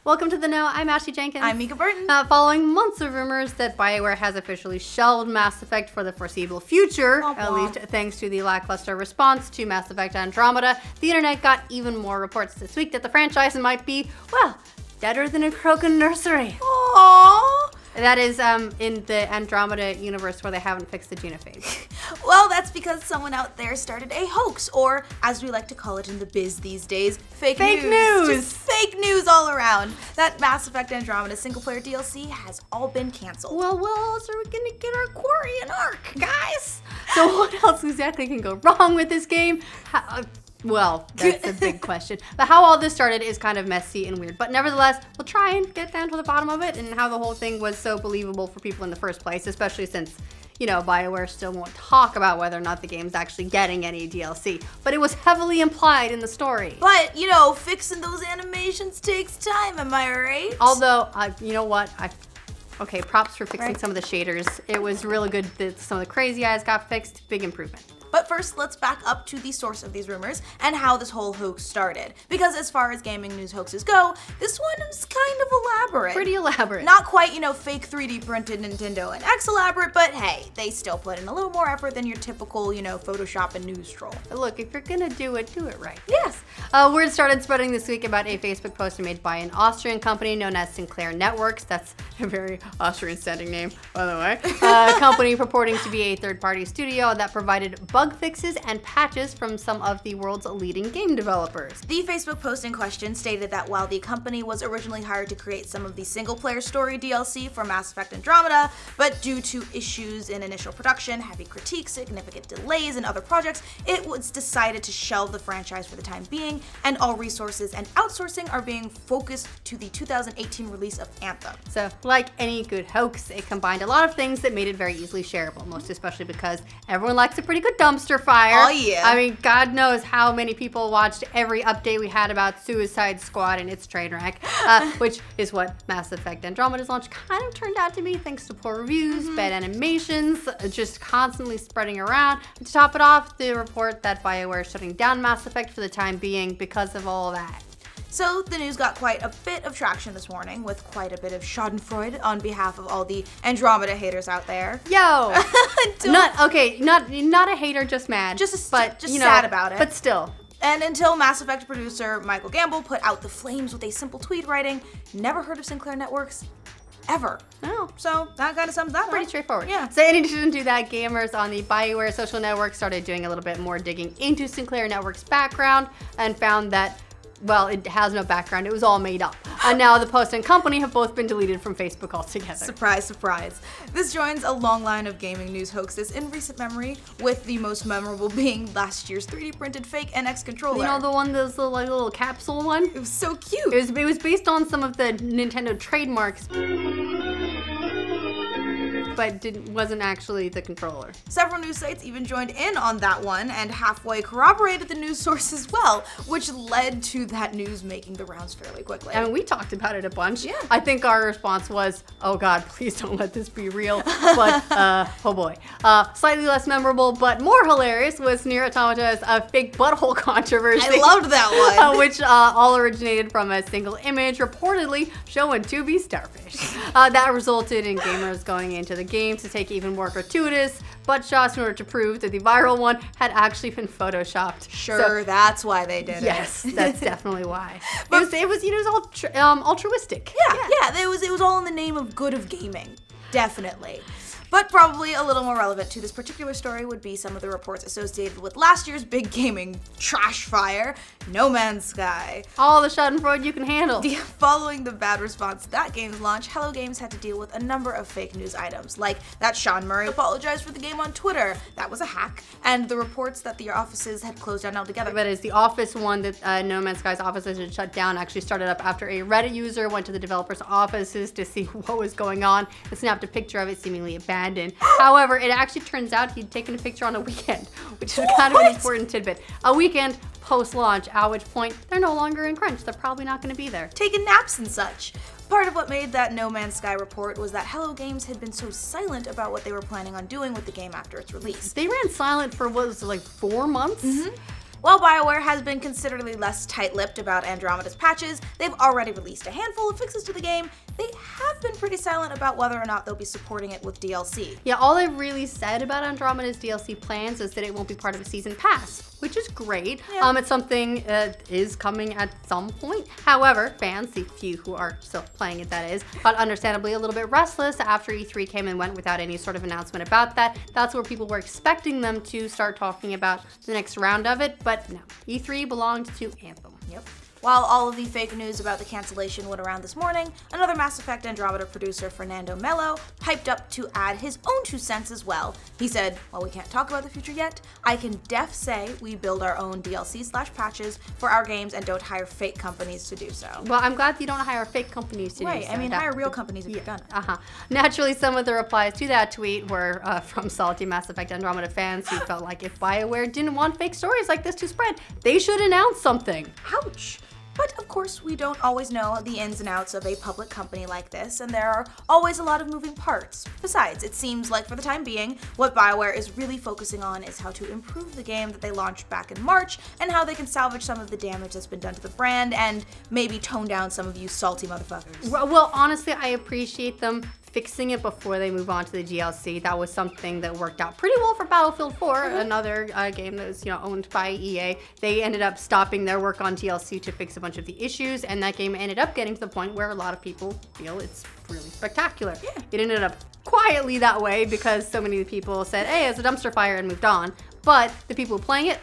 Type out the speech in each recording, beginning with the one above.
Welcome to The Know. I'm Ashley Jenkins. I'm Mica Burton. Following months of rumors that BioWare has officially shelved Mass Effect for the foreseeable future, at least thanks to the lackluster response to Mass Effect Andromeda, the internet got even more reports this week that the franchise might be, well, deader than a croak in nursery. Aww. That is in the Andromeda universe where they haven't fixed the genophage. Well, that's because someone out there started a hoax, or as we like to call it in the biz these days, fake news. Just fake news all around. That Mass Effect Andromeda single-player DLC has all been canceled. Well, what else are we gonna get our quarry and arc, guys? So what else exactly can go wrong with this game? Well, that's a big question. But how all this started is kind of messy and weird. But nevertheless, we'll try and get down to the bottom of it and how the whole thing was so believable for people in the first place, especially since, you know, BioWare still won't talk about whether or not the game's actually getting any DLC. But it was heavily implied in the story. But, you know, fixing those animations takes time, am I right? Although, you know what? Okay, props for fixing some of the shaders. It was really good that some of the crazy eyes got fixed. Big improvement. But first, let's back up to the source of these rumors and how this whole hoax started. Because as far as gaming news hoaxes go, this one is kind of elaborate. Pretty elaborate. Not quite, you know, fake 3D printed Nintendo and X elaborate, but hey, they still put in a little more effort than your typical, you know, Photoshop and news troll. Look, if you're gonna do it right. Yes. Word started spreading this week about a Facebook post made by an Austrian company known as Sinclair Networks. That's a very Austrian-sounding name, by the way. A company purporting to be a third-party studio that provided bug fixes and patches from some of the world's leading game developers. The Facebook post in question stated that while the company was originally hired to create some of the single-player story DLC for Mass Effect Andromeda, but due to issues in initial production, heavy critiques, significant delays, and other projects, it was decided to shelve the franchise for the time being, and all resources and outsourcing are being focused to the 2018 release of Anthem. So, like any good hoax, it combined a lot of things that made it very easily shareable, most especially because everyone likes a pretty good dumpster fire. Oh yeah. I mean, God knows how many people watched every update we had about Suicide Squad and its train wreck, which is what Mass Effect Andromeda's launch kind of turned out to be, thanks to poor reviews, bad animations, just constantly spreading around. And to top it off, the report that BioWare is shutting down Mass Effect for the time being because of all that. So the news got quite a bit of traction this morning, with quite a bit of schadenfreude on behalf of all the Andromeda haters out there. Yo! not a hater, just mad. Just you know, sad about it. But still. And until Mass Effect producer Michael Gamble put out the flames with a simple tweet writing, "Never heard of Sinclair Networks, ever." Oh. So that kind of sums that up. Pretty straightforward. Yeah. So in addition to that, gamers on the BioWare social network started doing a little bit more digging into Sinclair Networks' background and found that, well, it has no background. It was all made up. And now the post and company have both been deleted from Facebook altogether. Surprise, surprise. This joins a long line of gaming news hoaxes in recent memory, with the most memorable being last year's 3D printed fake NX controller. You know the one, this little capsule one? It was so cute. It was based on some of the Nintendo trademarks, but wasn't actually the controller. Several news sites even joined in on that one and halfway corroborated the news source as well, which led to that news making the rounds fairly quickly. I mean, we talked about it a bunch. Yeah. I think our response was, oh God, please don't let this be real. But, oh boy. Slightly less memorable, but more hilarious was Nier Automata's fake butthole controversy. I loved that one. Which all originated from a single image reportedly showing to be starfish. That resulted in gamers going into the game to take even more gratuitous butt shots in order to prove that the viral one had actually been photoshopped. Sure, so, that's why they did it. Yes, that's definitely why. It was all altruistic. Yeah, it was all in the name of good of gaming. Definitely. But probably a little more relevant to this particular story would be some of the reports associated with last year's big gaming trash fire, No Man's Sky. All the schadenfreude you can handle. Following the bad response to that game's launch, Hello Games had to deal with a number of fake news items, like that Sean Murray apologized for the game on Twitter, that was a hack, and the reports that the offices had closed down altogether. That is the office one that No Man's Sky's offices had shut down, actually started up after a Reddit user went to the developer's offices to see what was going on and snapped a picture of it seemingly abandoned. However, it actually turns out he'd taken a picture on a weekend, which is kind of an important tidbit. A weekend post-launch, at which point they're no longer in crunch. They're probably not going to be there. Taking naps and such. Part of what made that No Man's Sky report was that Hello Games had been so silent about what they were planning on doing with the game after its release. They ran silent for, what was it, like 4 months? While BioWare has been considerably less tight-lipped about Andromeda's patches, they've already released a handful of fixes to the game. They have been pretty silent about whether or not they'll be supporting it with DLC. Yeah, all they've really said about Andromeda's DLC plans is that it won't be part of a season pass, which is great. Yeah. It's something that is coming at some point. However, fans, the few who are still playing it that is, got understandably a little bit restless after E3 came and went without any sort of announcement about that. That's where people were expecting them to start talking about the next round of it, but no. E3 belonged to Anthem. Yep. While all of the fake news about the cancellation went around this morning, another Mass Effect Andromeda producer, Fernando Melo, piped up to add his own 2 cents as well. He said, "While we can't talk about the future yet, I can say we build our own DLC/patches for our games and don't hire fake companies to do so." Well, I'm glad you don't hire fake companies to do so. Right, I mean, hire real companies if you're gonna. Naturally, some of the replies to that tweet were from salty Mass Effect Andromeda fans who felt like if BioWare didn't want fake stories like this to spread, they should announce something. Ouch. But of course, we don't always know the ins and outs of a public company like this, and there are always a lot of moving parts. Besides, it seems like for the time being, what BioWare is really focusing on is how to improve the game that they launched back in March, and how they can salvage some of the damage that's been done to the brand, and maybe tone down some of you salty motherfuckers. Well, honestly, I appreciate them fixing it before they move on to the DLC. That was something that worked out pretty well for Battlefield 4, another game that was owned by EA. They ended up stopping their work on DLC to fix a bunch of the issues, and that game ended up getting to the point where a lot of people feel it's really spectacular. Yeah. It ended up quietly that way because so many people said, hey, it's a dumpster fire, and moved on. But the people playing it,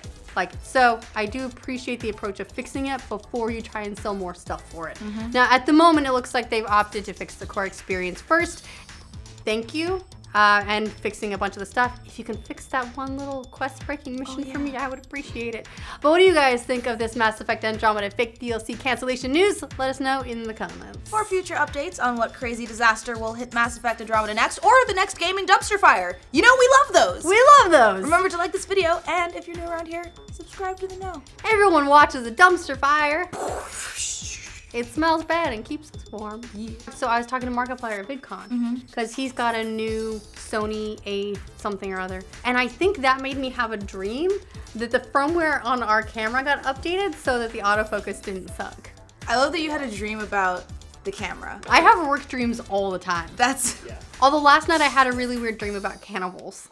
so I do appreciate the approach of fixing it before you try and sell more stuff for it. Now, at the moment, it looks like they've opted to fix the core experience first. Thank you. And fixing a bunch of the stuff. If you can fix that one little quest-breaking mission for me, I would appreciate it. But what do you guys think of this Mass Effect Andromeda fake DLC cancellation news? Let us know in the comments. For future updates on what crazy disaster will hit Mass Effect Andromeda next, or the next gaming dumpster fire. We love those! We love those! Remember to like this video, and if you're new around here, subscribe to the know. Everyone watches a dumpster fire. It smells bad and keeps us warm. Yeah. So I was talking to Markiplier at VidCon because he's got a new Sony A something or other. And I think that made me have a dream that the firmware on our camera got updated so that the autofocus didn't suck. I love that you had a dream about the camera. I have work dreams all the time. That's... Although last night I had a really weird dream about cannibals.